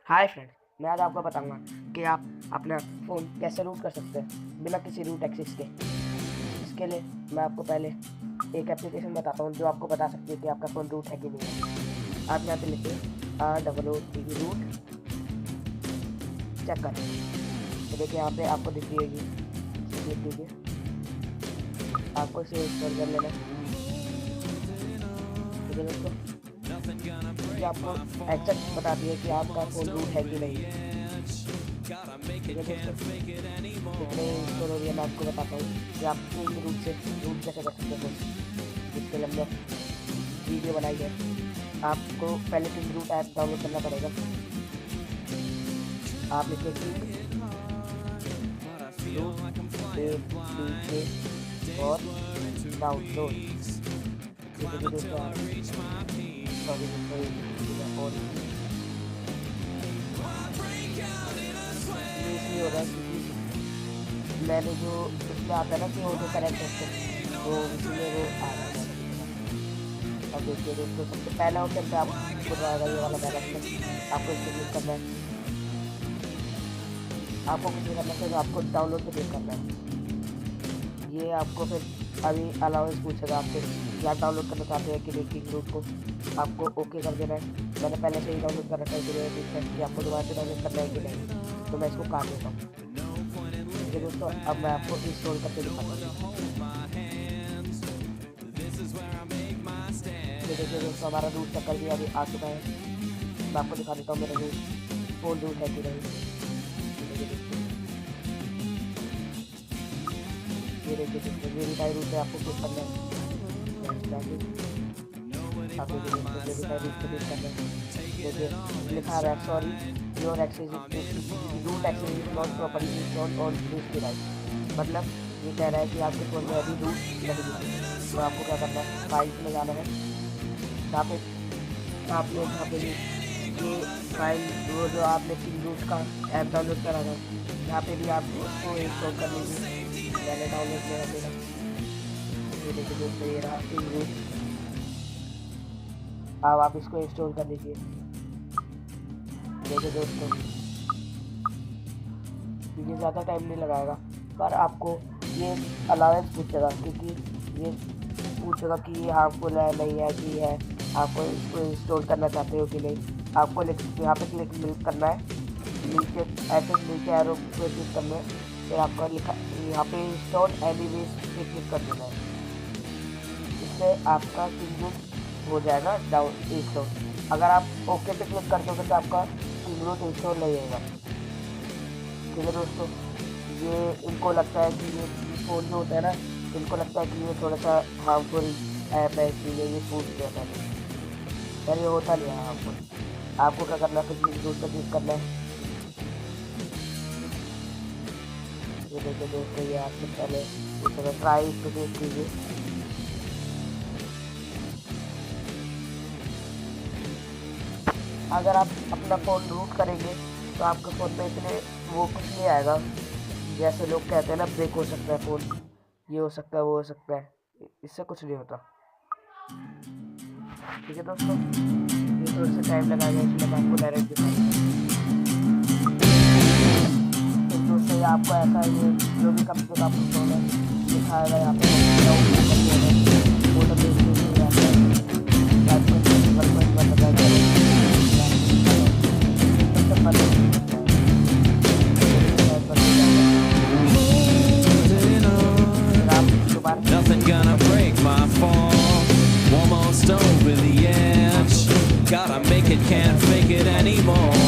Hi friends, मैं आज आपको बताऊंगा कि आप अपना फ़ोन कैसे रूट कर सकते हैं बिना किसी रूट एक्सेस के। इसके लिए मैं आपको पहले एक एप्लीकेशन बताता हूँ जो आपको बता सकती है कि आपका फ़ोन रूट है कि नहीं है। आप यहाँ पे लिखिए ROOT रूट, चेक करें तो देखिए यहाँ पे आपको दिख जाएगी, क्लिक कीजिए। आपको इसे इंस्टॉल कर लेना है। ठीक है दोस्तों, ये आपको एग्जैक्ट बताती है कि आपका फ़ोन रूट है कि नहीं। ठीक है दोस्तों, कितने इंस्टॉल हो रही है मैं आपको बताता हूँ कि आप पूर्ण रूप से रूट कैसे कर सकते हो। जिसके लिए हमने वीडियो बनाई है। आपको पहले किंग रूट ऐप डाउनलोड करना पड़ेगा। आप लिखिए किंग और डाउनलोड। और इसलिए हो रहा है क्योंकि मैंने जो उसमें आता है ना कि ऑटो करेक्ट ऑप्शन, तो इसलिए वो आ रहा है। अब देखिए दोस्तों, सबसे पहला ऑप्शन पे आपको आएगा ये वाला पहला ऑप्शन, आपको इसको क्लिक करना है। आपको कुछ नहीं करना है, आपको डाउनलोड पे क्लिक करना है। ये आपको फिर अभी अलाउंस पूछेगा आपसे कि आप डाउनलोड करना चाहते हैं कि नहीं किंग रूट को। आपको ओके कर देना है। मैंने पहले से ही डाउनलोड कर रखा है, इसलिए ठीक है कि आपको दोबारा से डाउनलोड करना है कि नहीं, तो मैं इसको काट देता हूँ। ठीक है दोस्तों, अब मैं आपको इंस्टॉल करके दिखाता हूँ। ये देखिए दोस्तों, हमारा रूट चक्कर भी अभी आ चुका है। मैं आपको दिखा देता हूँ मेरा रूट फ़ोन रूट है कि नहीं। ये देखिए दोस्तों, वेरीफाई रूट है, आपको क्लिक करना है। आप वेरीफाई रूट पे क्लिक करना है। देखिए लिखा रहा है sorry your access root access is not properly installed on this device. मतलब ये कह रहा है कि आपके फ़ोन में अभी रूट नहीं है। तो आपको क्या करना है, फाइल्स में जाना है। यहाँ पे आपने यहाँ पे ये फाइल वो जो आपने किंग रूट का ऐप डाउनलोड करा था, यहाँ पे भी आप उसको इंस्टॉल कर लीजिए। मैंने डाउनलोड किया मेरा, ये देखिए दोस्तों, ये रहा किंग रूट। अब आप इसको इंस्टॉल कर लीजिए। देखिए दोस्तों, ये ज़्यादा टाइम नहीं लगाएगा, पर आपको ये अलाउंस पूछेगा, क्योंकि ये पूछेगा कि ये हार्मफुल है नहीं है कि है, आपको इसको इंस्टॉल करना चाहते हो कि नहीं। आपको यहाँ पे क्लिक करना है, नीचे ऐसे नीचे एरो पे क्लिक करना है, फिर आपका लिखा यहाँ पे इंस्टॉल एनीवेज पे क्लिक कर देना है। इससे आपका किंग रूट हो जाएगा डाउन इंस्टॉल। अगर आप ओके पे क्लिक करते हो तो आपका किंग रूट इंस्टॉल नहीं होगा। ठीक है दोस्तों, ये इनको लगता है कि ये फ़ोन जो होता है ना, इनको लगता है कि ये थोड़ा सा हार्मफुल ऐप है, इसलिए ये पूछ दिया था। यार ये होता नहीं है हार्मफुल। आपको क्या करना है, फिर किंग रूट पे क्लिक करना है। ये देखिए दोस्तों, ये आपसे पहले इस ट्राई पे क्लिक कीजिए। अगर आप अपना फ़ोन रूट करेंगे तो आपके फ़ोन में इतने वो कुछ नहीं आएगा। जैसे लोग कहते हैं ना ब्रेक हो सकता है फ़ोन, ये हो सकता है वो हो सकता है, इससे कुछ नहीं होता। ठीक है दोस्तों, ये थोड़ा सा टाइम लगाएगा, इसलिए मैं आपको डायरेक्ट दिखाऊंगा। तो दोस्तों, ये आपको ऐसा ये जो भी कंपनी का आपको फ़ोन है दिखाएगा यहाँ पे। Nothing gonna break my fall. Almost over the edge. Gotta make it, can't fake it anymore.